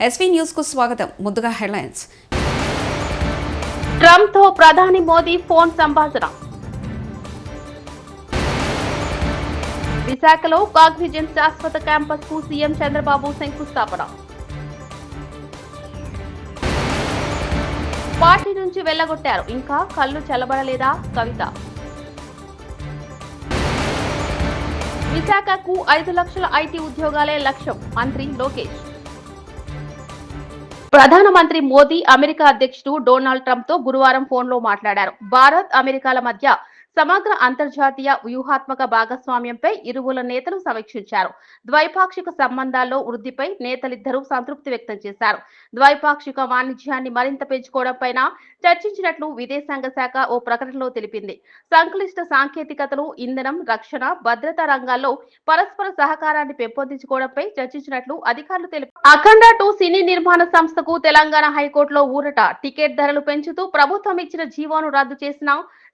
SV news కు స్వాగతం. ముందుగా హెడ్లైన్స్. ట్రంప్ తో ప్రధాని మోదీ ఫోన్ సంభాషణ. విశాఖలో కాగ్నిజెంట్ శాశ్వత క్యాంపస్ కు సీఎం చంద్రబాబు శంకుస్థాపన. పార్టీ నుంచి వెళ్లగొట్టారు, ఇంకా కళ్ళు చల్లబడలేదా కవిత. విశాఖకు 5 లక్షల ఐటీ ఉద్యోగాలే లక్ష్యం, మంత్రి లోకేష్. ప్రధానమంత్రి మోదీ అమెరికా అధ్యక్షుడు డొనాల్డ్ ట్రంప్ తో గురువారం ఫోన్లో మాట్లాడారు. భారత్ అమెరికాల మధ్య సమగ్ర అంతర్జాతీయ వ్యూహాత్మక భాగస్వామ్యంపై ఇరువుల నేతలు సమీక్షించారు. ద్వైపాక్షిక సంబంధాల్లో వృద్ధిపై నేతలిద్దరూ సంతృప్తి వ్యక్తం చేశారు. ద్వైపాక్షిక వాణిజ్యాన్ని మరింత పెంచుకోవడంపై చర్చించినట్లు విదేశాంగ శాఖ ఓ ప్రకటనలో తెలిపింది. సంక్లిష్ట సాంకేతికతలు, ఇంధనం, రక్షణ, భద్రతా రంగాల్లో పరస్పర సహకారాన్ని పెంపొందించుకోవడంపై చర్చించినట్లు అధికారులు తెలిపారు. అఖండ 2 సినీ నిర్మాణ సంస్థకు తెలంగాణ హైకోర్టులో ఊరట. టికెట్ ధరలు పెంచుతూ ప్రభుత్వం ఇచ్చిన జీవోను రద్దు చేసిన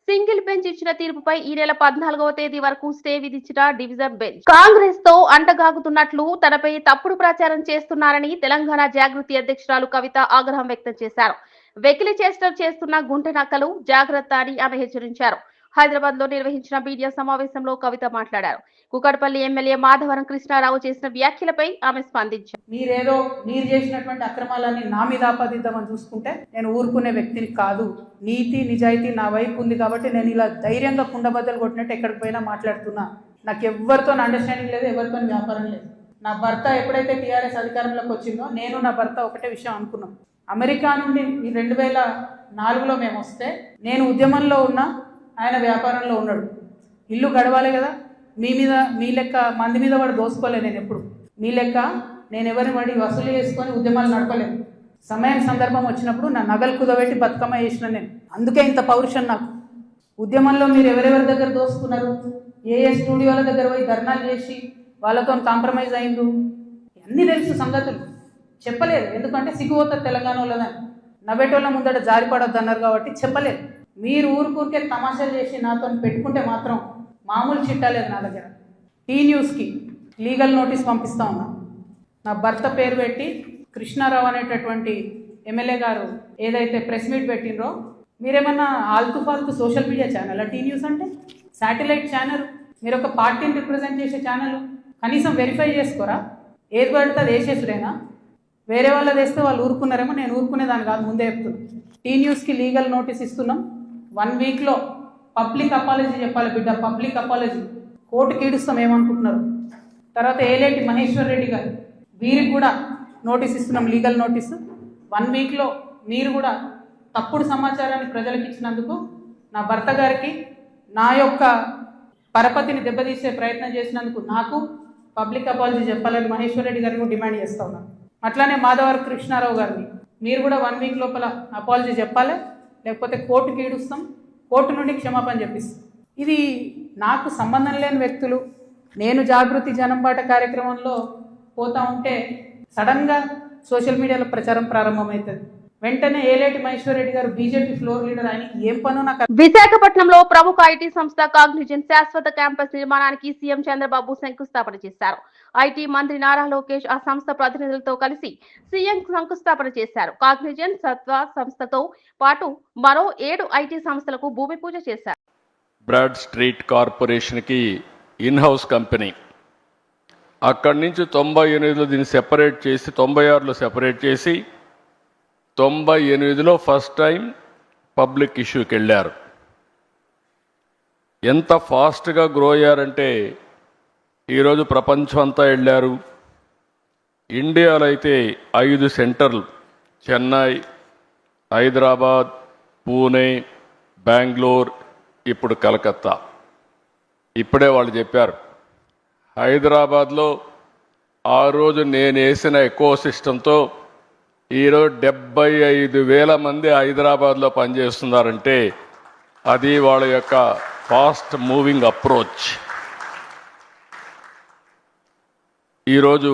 సింగిల్ బెంచ్ ఇచ్చిన తీర్పుపై ఈ నెల 14వ తేదీ వరకు స్టే విధించిన డివిజన్ బెంచ్ కాంగ్రెస్ తో అంటగాగుతున్నట్లు తనపై తప్పుడు ప్రచారం చేస్తున్నారని తెలంగాణ జాగృతి అధ్యక్షురాలు కవిత ఆగ్రహం వ్యక్తం చేశారు. వెకిలి చేష్టలు చేస్తున్న గుంటె నక్కలు జాగ్రత్త అని ఆమె హెచ్చరించారు. హైదరాబాద్ లో నిర్వహించిన మీడియా సమావేశంలో కవిత మాట్లాడారు. కుకట్పల్లి ఎమ్మెల్యే మాధవరం కృష్ణారావు చేసిన వ్యాఖ్యలపై ఆమె స్పందించారు. మీరు చేసినటువంటి అక్రమాలన్నీ నా మీద ఆపాదిద్దామని చూసుకుంటే నేను ఊరుకునే వ్యక్తిని కాదు. నీతి నిజాయితీ నా వైపు ఉంది కాబట్టి నేను ఇలా ధైర్యంగా కుండబద్దలు కొట్టినట్టు ఎక్కడికి పోయినా మాట్లాడుతున్నా. నాకు ఎవరితో అండర్స్టాండింగ్ లేదు, ఎవరితో వ్యాపారం లేదు. నా భర్త ఎప్పుడైతే టీఆర్ఎస్ అధికారంలోకి వచ్చిందో నేను నా భర్త ఒకటే విషయం అనుకున్నాం. అమెరికా నుండి 2004లో మేము వస్తే నేను ఉద్యమంలో ఉన్నా, ఆయన వ్యాపారంలో ఉన్నాడు. ఇల్లు గడవాలి కదా. మీ లెక్క మంది మీద వాడు దోసుకోలే. నేను ఎప్పుడు మీ లెక్క నేను ఎవరిని వాడి వసూలు చేసుకొని ఉద్యమాలు నడపలేను. సమయం సందర్భం వచ్చినప్పుడు నా నగలు కుదబెట్టి బతుకమ్మ చేసిన నేను. అందుకే ఇంత పౌరుషం నాకు. ఉద్యమంలో మీరు ఎవరెవరి దగ్గర దోసుకున్నారు, ఏ స్టూడియోల దగ్గర పోయి ధర్నాలు చేసి వాళ్ళతో కాంప్రమైజ్ అయిండు, అన్నీ తెలుసు సంగతులు. చెప్పలేదు, ఎందుకంటే సిగ్గుపోతుంది తెలంగాణ వాళ్ళదని. నవ్వేటోళ్ళ ముందట జారిపడొద్దు అన్నారు కాబట్టి చెప్పలేదు. మీరు ఊరికే తమాషాలు చేసి నాతో పెట్టుకుంటే మాత్రం మామూలు చిట్టాలేదు నా దగ్గర. టీ న్యూస్కి లీగల్ నోటీస్ పంపిస్తా ఉన్నా. నా భర్త పేరు పెట్టి కృష్ణారావు అనేటటువంటి ఎమ్మెల్యే గారు ఏదైతే ప్రెస్ మీట్ పెట్టినరో, మీరేమన్నా ఆల్తు ఫాల్తు social media channel T news అంటే? శాటిలైట్ ఛానల్, మీరు ఒక పార్టీని రిప్రజెంట్ చేసే ఛానల్, కనీసం వెరిఫై చేసుకోరా? ఏది పడితే అది వేసేసుడేనా? వేరే వాళ్ళది వేస్తే వాళ్ళు ఊరుకున్నారేమో, నేను ఊరుకునేదాన్ని కాదు, ముందే చెప్తున్నాను. టీ న్యూస్కి లీగల్ నోటీస్ ఇస్తున్నాం. 1 వీక్లో పబ్లిక్ అపాలజీ చెప్పాలి బిడ్డ, పబ్లిక్ అపాలజీ. కోర్టుకి ఈడుస్తాం ఏమనుకుంటున్నారు. తర్వాత ఏలేటి మహేశ్వర్ రెడ్డి గారు, వీరికి కూడా నోటీస్ ఇస్తున్నాం, లీగల్ నోటీసు. 1 వీక్లో మీరు కూడా తప్పుడు సమాచారాన్ని ప్రజలకు ఇచ్చినందుకు నా భర్త గారికి, నా యొక్క పరపతిని దెబ్బతీసే ప్రయత్నం చేసినందుకు నాకు పబ్లిక్ అపాలజీ చెప్పాలని మహేశ్వర్ రెడ్డి గారిని డిమాండ్ చేస్తా ఉన్నాను. అట్లానే మాధవరం కృష్ణారావు గారిని మీరు కూడా 1 వీక్ లోపల అపాలజీ చెప్పాలి, లేకపోతే కోర్టుకి ఈడుస్తాం, కోర్టు నుండి క్షమాపణ చెప్పిస్తాం. ఇది నాకు సంబంధం లేని వ్యక్తులు. నేను జాగృతి జనంబాట కార్యక్రమంలో పోతా ఉంటే సడన్గా సోషల్ మీడియాలో ప్రచారం ప్రారంభమవుతుంది. వెంటనే ఏలేటి మహేశ్వర్ రెడ్డి గారు బీజేపీ ఫ్లోర్ లీడర్, ఆయనకి ఏం పనో నాకు. విశాఖపట్నంలో ప్రముఖ ఐటీ సంస్థ కాగ్నిజెంట్ శాశ్వత క్యాంపస్ నిర్మాణానికి సీఎం చంద్రబాబు శంకుస్థాపన చేశారు. ఐటీ మంత్రి నారా లోకేష్ ఆ సంస్థ ప్రతినిధులతో కలిసి సీఎం శంకుస్థాపన చేశారు. కాగ్నిజెంట్ సత్వ సంస్థతో పాటు మరో 7 ఐటీ సంస్థలకు భూమి పూజ చేశారు. బ్రాడ్ స్ట్రీట్ కార్పొరేషన్ కి ఇన్ హౌస్ కంపెనీ. అక్కడి నుంచి 98లో దీన్ని సెపరేట్ చేసి 96లో సెపరేట్ చేసి 98లో ఫస్ట్ టైం పబ్లిక్ ఇష్యూకి వెళ్ళారు. ఎంత ఫాస్ట్గా గ్రో అయ్యారంటే ఈరోజు ప్రపంచం అంతా వెళ్ళారు. ఇండియాలో అయితే 5 సెంటర్లు, చెన్నై, హైదరాబాద్, పూణే, బెంగళూరు, ఇప్పుడు కలకత్తా. ఇప్పుడే వాళ్ళు చెప్పారు, హైదరాబాద్లో ఆ రోజు నేను వేసిన ఎకో సిస్టంతో ఈరోజు 75,000 మంది హైదరాబాద్లో పనిచేస్తున్నారంటే అది వాళ్ళ యొక్క ఫాస్ట్ మూవింగ్ అప్రోచ్. ఈరోజు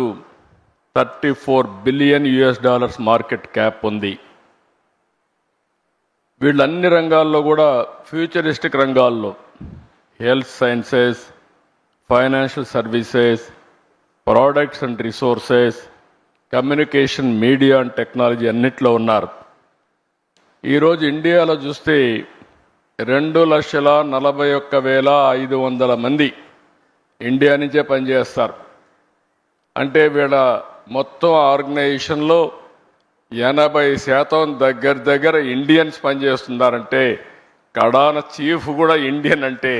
$34 బిలియన్ మార్కెట్ క్యాప్ ఉంది. వీళ్ళన్ని రంగాల్లో కూడా ఫ్యూచరిస్టిక్ రంగాల్లో health sciences, financial services, products and resources, communication, media and technology అన్నిట్లో ఉన్నారు. ఈరోజు ఇండియాలో చూస్తే 2,41,500 మంది ఇండియా నుంచే పనిచేస్తారు. అంటే వీళ్ళ మొత్తం ఆర్గనైజేషన్లో 80% దగ్గర ఇండియన్స్ పనిచేస్తున్నారంటే, కడాన చీఫ్ కూడా ఇండియన్ అంటే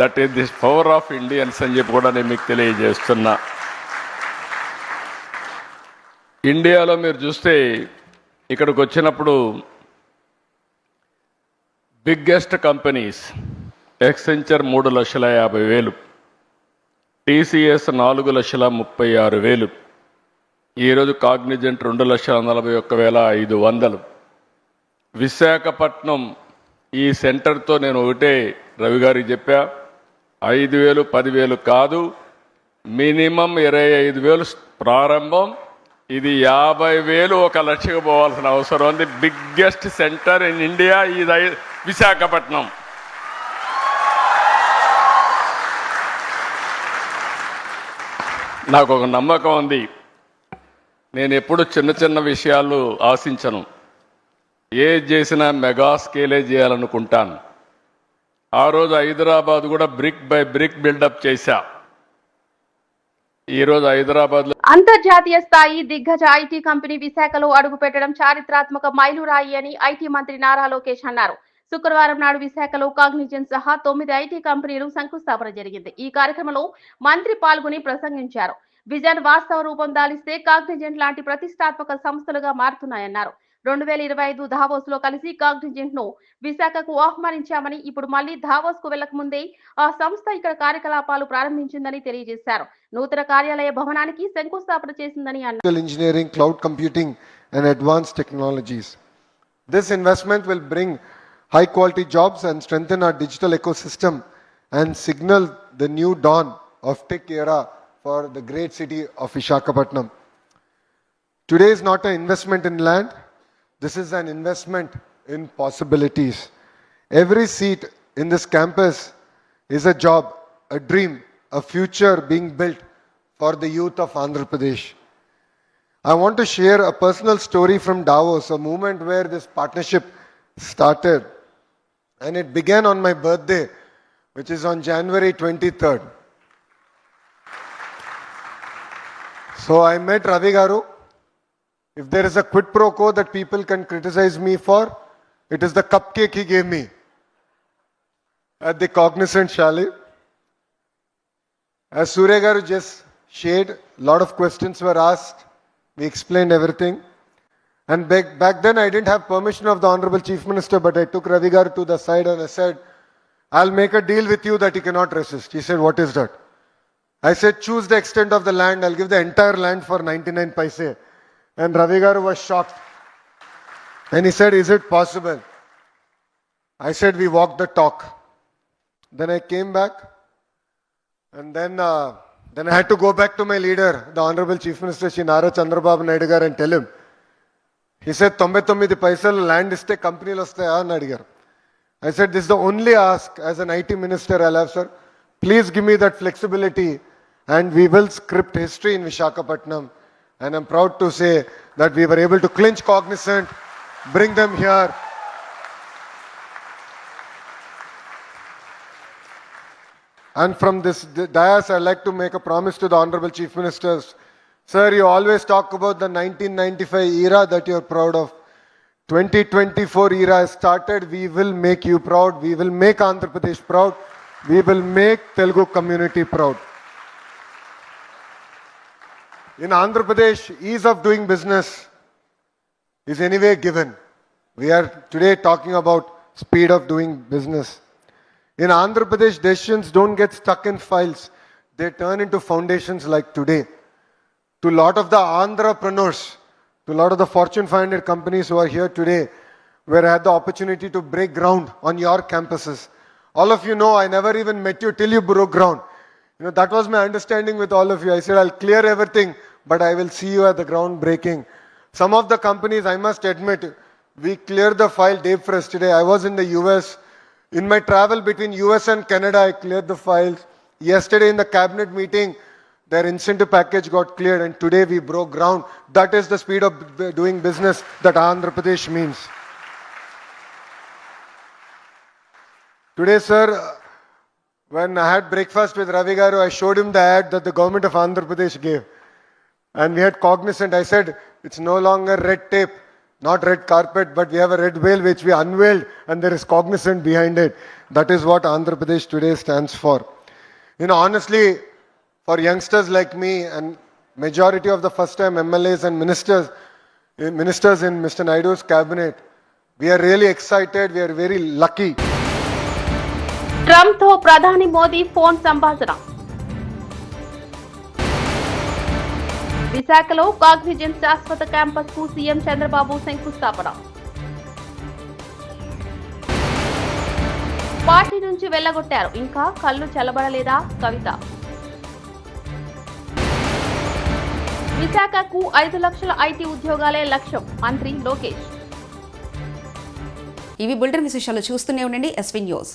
that is the power of Indians అని చెప్పి కూడా నేను మీకు తెలియజేస్తున్నా. ఇండియాలో మీరు చూస్తే ఇక్కడికి వచ్చినప్పుడు బిగ్గెస్ట్ కంపెనీస్ ఎక్సెంచర్ 3,50,000, టీసీఎస్ 4,36,000, ఈరోజు కాగ్నిజెంట్ 2,41,500. విశాఖపట్నం ఈ సెంటర్తో నేను ఒకటే రవి గారికి చెప్పా, 5,000 10,000 కాదు, మినిమం 25,000 ప్రారంభం, ఇది 50,000 1 లక్షకు పోవాల్సిన అవసరం ఉంది. బిగ్గెస్ట్ సెంటర్ ఇన్ ఇండియా ఇది విశాఖపట్నం. నాకు ఒక నమ్మకం ఉంది, నేను ఎప్పుడు చిన్న చిన్న విషయాలు ఆశించను, ఏది చేసినా మెగా స్కేలే చేయాలనుకుంటాను. ఆ రోజు హైదరాబాద్ కూడా బ్రిక్ బై బ్రిక్ బిల్డప్ చేశా. ఈరోజు హైదరాబాద్లో అంతర్జాతీయ స్థాయి దిగ్గజ ఐటీ కంపెనీ విశాఖలో అడుగుపెట్టడం చారిత్రాత్మక మైలురాయి అని ఐటీ మంత్రి నారా లోకేష్ అన్నారు. శుక్రవారం నాడు విశాఖలో కాగ్నిజెంట్ సహా 9 ఐటీ కంపెనీలు శంకుస్థాపన జరిగింది. ఈ కార్యక్రమంలో మంత్రి పాల్గొని ప్రసంగించారు. విజన్ వాస్తవ రూపం దాలిస్తే కాగ్నిజెంట్ లాంటి ప్రతిష్టాత్మక సంస్థలుగా మారుతున్నాయన్నారు. 2025 దావోస్ లో కలిసి కాగ్నిజెంట్ ను విశాఖకు ఆహ్వానించామని, ఇప్పుడు మళ్లీ దావోస్ కు వెళ్లక ముందే ఆ సంస్థ ఇక్కడ కార్యకలాపాలు ప్రారంభించిందని తెలియజేశారు. నూతన కార్యాలయ భవనానికి శంకుస్థాపన చేసిందని అన్నారు. Engineering, cloud computing and advanced technologies. This investment will bring high quality jobs and strengthen our digital ecosystem and signal the new dawn of tech era for the great city of Visakhapatnam. Today is not an investment in land, this is an investment in possibilities. Every seat in this campus is a job, a dream, a future being built for the youth of Andhra Pradesh. I want to share a personal story from Davos, a moment where this partnership started. And it began on my birthday, which is on January 23rd. So I met Ravi Garu. If there is a quid pro quo that people can criticize me for, it is the cupcake he gave me at the Cognizant Chalet. As Surya Garu just shared, a lot of questions were asked. We explained everything. And back then I didn't have permission of the Honorable Chief Minister, but I took Ravi Garu to the side and I said, I'll make a deal with you that he cannot resist. He said, what is that? I said, choose the extent of the land. I'll give the entire land for 99 paise. And Ravi Garu was shocked. And he said, is it possible? I said, we walked the talk. Then I came back. And then I had to go back to my leader, the Honorable Chief Minister, Shri Nara Chandrababu Naidu garu, and tell him. He said, 99 paisal land iste company lo vastaya ani adigaru. I said, this is the only ask as an IT minister I'll have, sir. Please give me that flexibility and we will script history in Visakhapatnam. And I'm proud to say that we were able to clinch Cognizant, bring them here. And from this dais, I'd like to make a promise to the Honorable Chief Ministers. Sir, you always talk about the 1995 era that you're proud of. 2024 era has started. We will make you proud. We will make Andhra Pradesh proud. We will make Telugu community proud. In Andhra Pradesh, ease of doing business is anyway given. We are today talking about speed of doing business. In Andhra Pradesh, decisions don't get stuck in files. They turn into foundations like today. To a lot of the entrepreneurs, to a lot of the Fortune 500 companies who are here today, where I had the opportunity to break ground on your campuses. All of you know, I never even met you till you broke ground. You know, that was my understanding with all of you. I said, I'll clear everything, but I will see you at the ground breaking. Some of the companies, I must admit, we cleared the file day first today. I was in the US. In my travel between US and Canada, I cleared the files. Yesterday in the cabinet meeting, their incentive package got cleared, and today we broke ground. That is the speed of doing business that Andhra Pradesh means. Today, sir, when I had breakfast with Ravi Garu, I showed him the ad that the government of Andhra Pradesh gave. And we had cognizant. I said, it's no longer red tape, not red carpet, but we have a red veil which we unveiled, and there is cognizant behind it. That is what Andhra Pradesh today stands for. You know, honestly, for youngsters like me and majority of the first-time MLAs and ministers in Mr. Naidu's cabinet, we are really excited. We are very lucky. Trump తో ప్రధాని Modi phone సంభాషణ. విశాఖలో Cognizant శాశ్వత campus కు CM Chandrababu శంకుస్థాపన. Party నుంచి వెళ్లగొట్టారు, ఇంకా కళ్ళు చల్లబడలేదా కవిత. విశాఖకు 5 లక్షల ఐటీ ఉద్యోగాలే లక్ష్యం, మంత్రి లోకేష్. ఇవి బులెటిన్ విశేషాలు. చూస్తూనే ఉండండి ఎస్వీ న్యూస్.